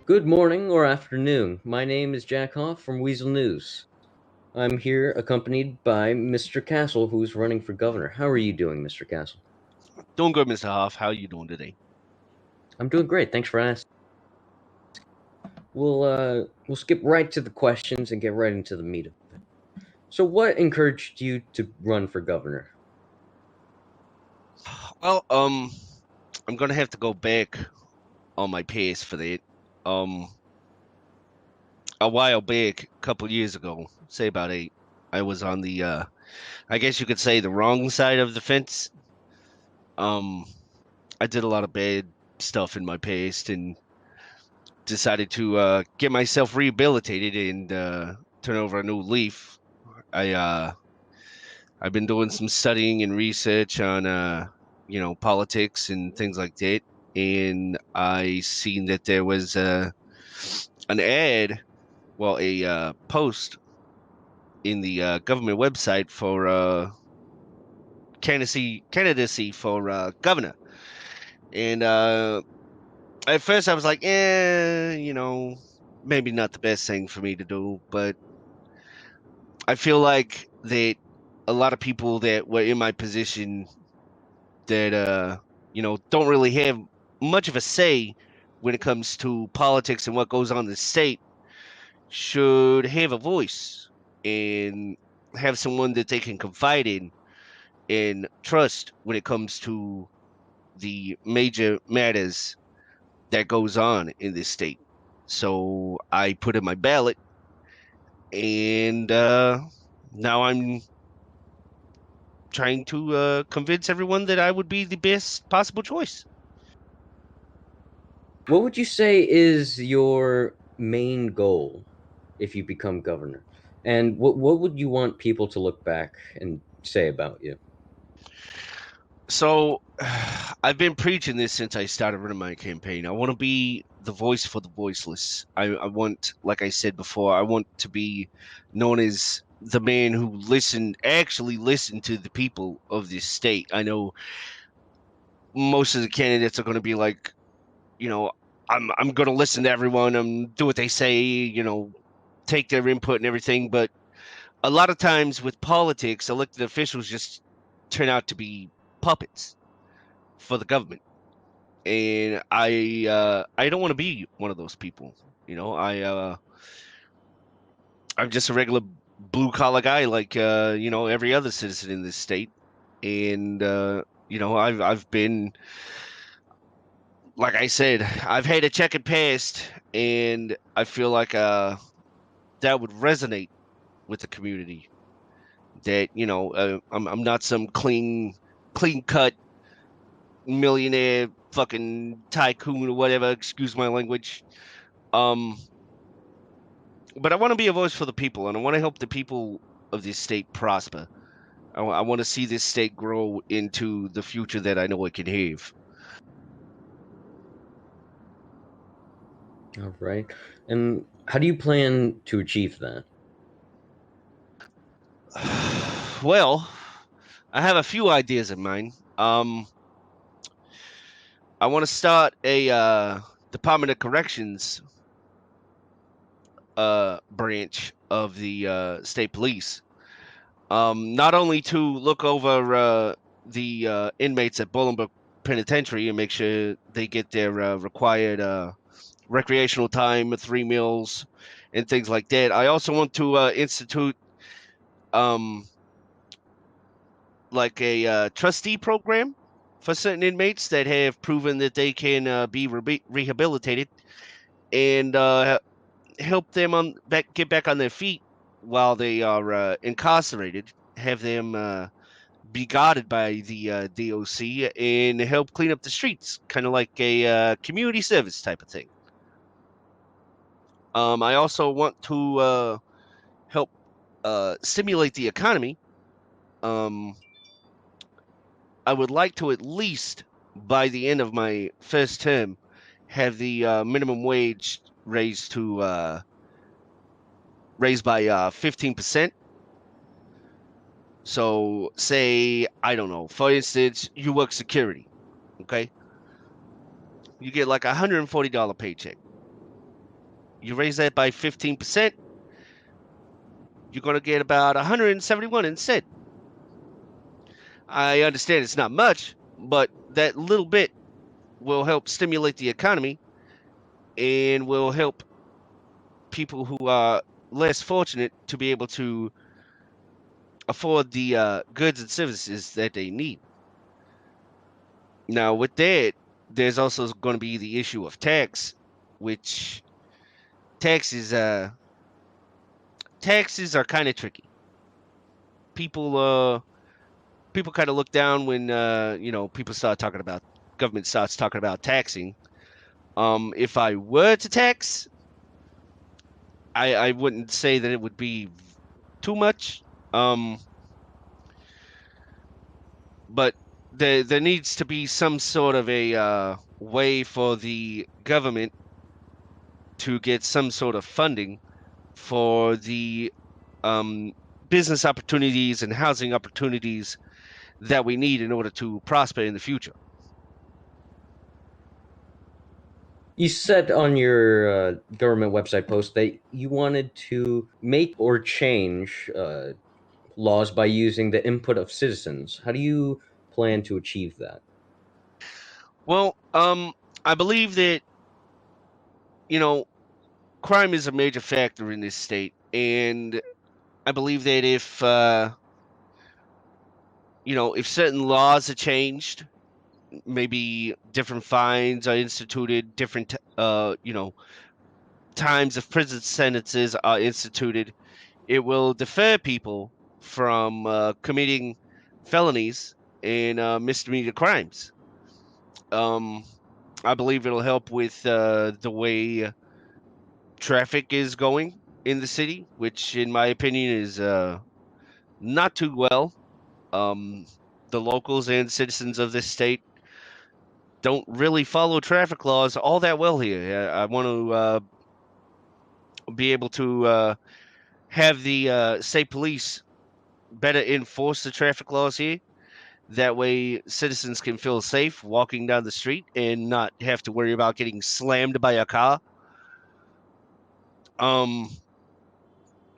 Good morning or afternoon. My name is Jack Hoff from Weazel News. I'm here accompanied by Mr. Castle, who's running for governor. How are you doing, Mr. Castle? Doing good, Mr. Hoff. How are you doing today? I'm doing great. Thanks for asking. We'll skip right to the questions and get right into the meat of it. So, what encouraged you to run for governor? Well, I'm gonna have to go back on my pace for that. Um, a while back, a couple years ago, say about eight, I was on the, I guess you could say the wrong side of the fence. Um, I did a lot of bad stuff in my past and decided to get myself rehabilitated and turn over a new leaf. I I've been doing some studying and research on politics and things like that, and I seen that there was an ad, well, a post in the government website for candidacy for governor, and at first I was like, maybe not the best thing for me to do, but I feel like that a lot of people that were in my position that don't really have much of a say when it comes to politics and what goes on in the state should have a voice and have someone that they can confide in and trust when it comes to the major matters that goes on in this state. So I put in my ballot, and now I'm trying to convince everyone that I would be the best possible choice. What would you say is your main goal if you become governor? And what would you want people to look back and say about you? So I've been preaching this since I started running my campaign. I want to be the voice for the voiceless. I want, like I said before, I want to be known as the man who actually listened to the people of this state. I know most of the candidates are going to be like, you know, I'm going to listen to everyone. Do what they say, take their input and everything. But a lot of times with politics, elected officials just turn out to be puppets for the government, and I don't want to be one of those people. I'm just a regular blue collar guy like every other citizen in this state, and I've been, like I said, I've had a checkered past, and I feel like that would resonate with the community. That I'm not some clean cut millionaire fucking tycoon or whatever. Excuse my language. Um, but I want to be a voice for the people, and I want to help the people of this state prosper. I want to see this state grow into the future that I know it can have. All right. And how do you plan to achieve that? Well, I have a few ideas in mind. I want to start a Department of Corrections branch of the state police. Not only to look over the inmates at Bolingbrook Penitentiary and make sure they get their required recreational time, 3 meals, and things like that. I also want to institute um, like a trustee program for certain inmates that have proven that they can be rehabilitated and help them get back on their feet while they are incarcerated. Have them be guarded by the DOC and help clean up the streets, kind of like a community service type of thing. I also want to help stimulate the economy. Um, I would like to at least by the end of my first term have the minimum wage raised by 15%. So say, I don't know, for instance, you work security, okay? You get like $140 paycheck. You raise that by 15%, you're going to get about 171 instead. I understand it's not much, but that little bit will help stimulate the economy and will help people who are less fortunate to be able to afford the goods and services that they need. Now, with that, there's also going to be the issue of tax, which taxes taxes are kind of tricky. People people kind of look down when people start talking about government starts talking about taxing. If I were to tax, I wouldn't say that it would be too much. Um, but there needs to be some sort of a way for the government to get some sort of funding for the um, business opportunities and housing opportunities that we need in order to prosper in the future. You said on your government website post that you wanted to make or change laws by using the input of citizens. How do you plan to achieve that? Well, I believe that you know crime is a major factor in this state, and I believe that if certain laws are changed, maybe different fines are instituted, different times of prison sentences are instituted, it will deter people from committing felonies and misdemeanor crimes. Um, I believe it'll help with the way traffic is going in the city, which, in my opinion, is not too well. Um, the locals and citizens of this state don't really follow traffic laws all that well here. I want to be able to have the state police better enforce the traffic laws here. That way, citizens can feel safe walking down the street and not have to worry about getting slammed by a car. Um,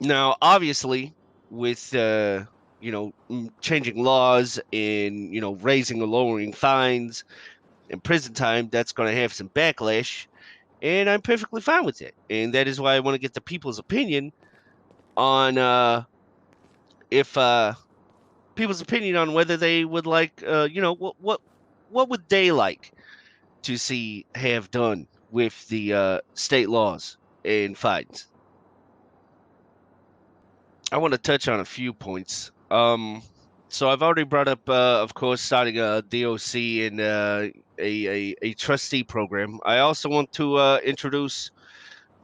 Now, obviously, with changing laws and raising or lowering fines and prison time, that's going to have some backlash, and I'm perfectly fine with it. And that is why I want to get the people's opinion on if people's opinion on whether they would like what would they like to see have done with the state laws and fines. I want to touch on a few points. So I've already brought up, of course, starting a DOC and a trustee program. I also want to introduce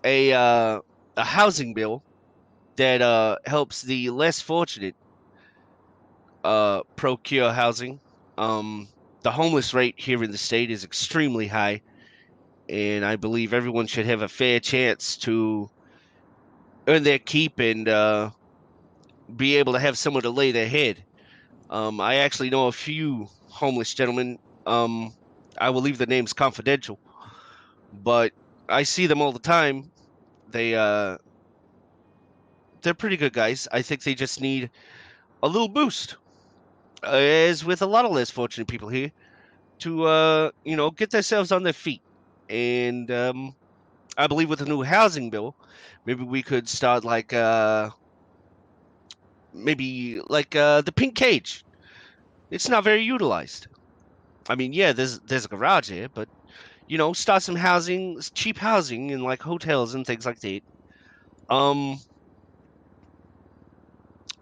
a housing bill that helps the less fortunate procure housing. Um, the homeless rate here in the state is extremely high, and I believe everyone should have a fair chance to earn their keep and be able to have somewhere to lay their head. I actually know a few homeless gentlemen. Um, I will leave the names confidential, but I see them all the time. They they're pretty good guys. I think they just need a little boost, as with a lot of less fortunate people here, to get themselves on their feet. And I believe with a new housing bill, maybe we could start like the pink cage. It's not very utilized. I mean, yeah, there's a garage here, but start some housing, cheap housing in like hotels and things like that. Um,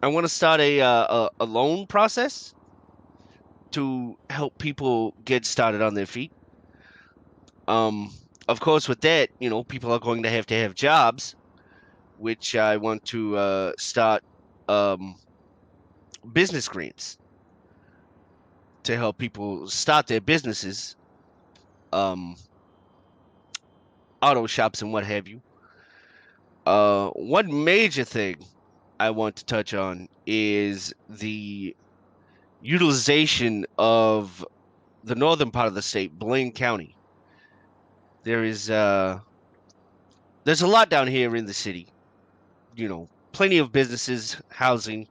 I want to start a loan process to help people get started on their feet. Um, of course, with that, people are going to have jobs, which I want to start um, business grants to help people start their businesses, um, auto shops and what have you. One major thing I want to touch on is the utilization of the northern part of the state, Blaine County. There is there's a lot down here in the city. Plenty of businesses, housing,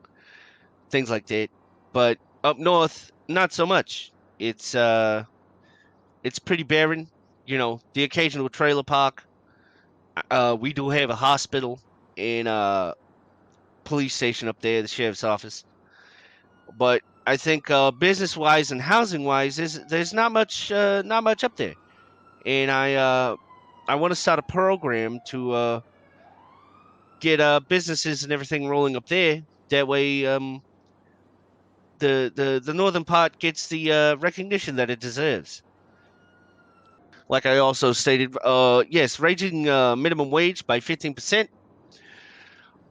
things like that. But up north, not so much. It's pretty barren. The occasional trailer park. We do have a hospital and police station up there, the sheriff's office. But I think business wise and housing wise, there's not much up there. And I want to start a program to get businesses and everything rolling up there. That way, the northern part gets the recognition that it deserves. Like I also stated, yes, raising minimum wage by 15%.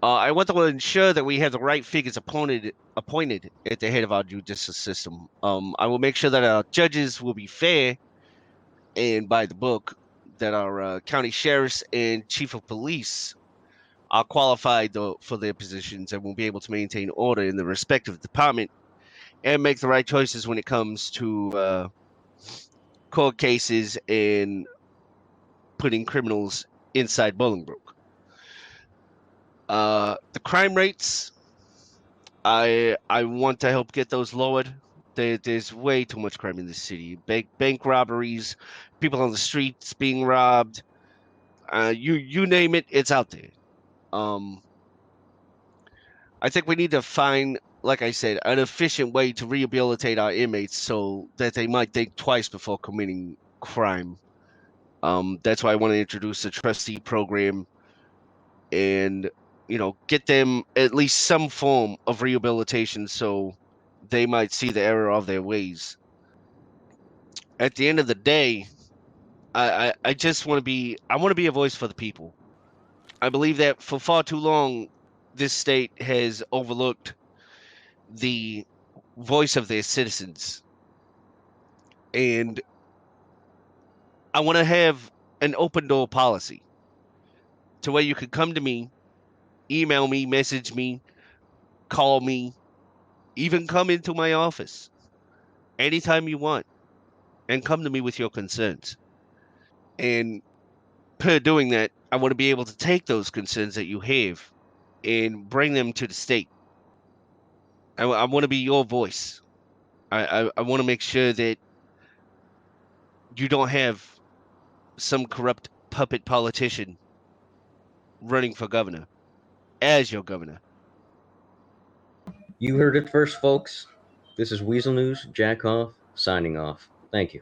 I want to ensure that we have the right figures appointed at the head of our judicial system. I will make sure that our judges will be fair and by the book, that our county sheriffs and chief of police are qualified for their positions and will be able to maintain order in the respective department and make the right choices when it comes to court cases and putting criminals inside Bolingbroke. The crime rates, I want to help get those lowered. There's way too much crime in this city. Bank robberies, people on the streets being robbed. You name it, it's out there. Um, I think we need to find, like I said, an efficient way to rehabilitate our inmates so that they might think twice before committing crime. That's why I want to introduce a trustee program and get them at least some form of rehabilitation so they might see the error of their ways. At the end of the day, I just want to be a voice for the people. I believe that for far too long this state has overlooked the voice of their citizens, and I want to have an open door policy to where you could come to me, email me, message me, call me, even come into my office anytime you want and come to me with your concerns. And per doing that, I want to be able to take those concerns that you have and bring them to the state. I want to be your voice. I want to make sure that you don't have some corrupt puppet politician running for governor as your governor. You heard it first, folks. This is Weazel News, Jack Hoff, signing off. Thank you.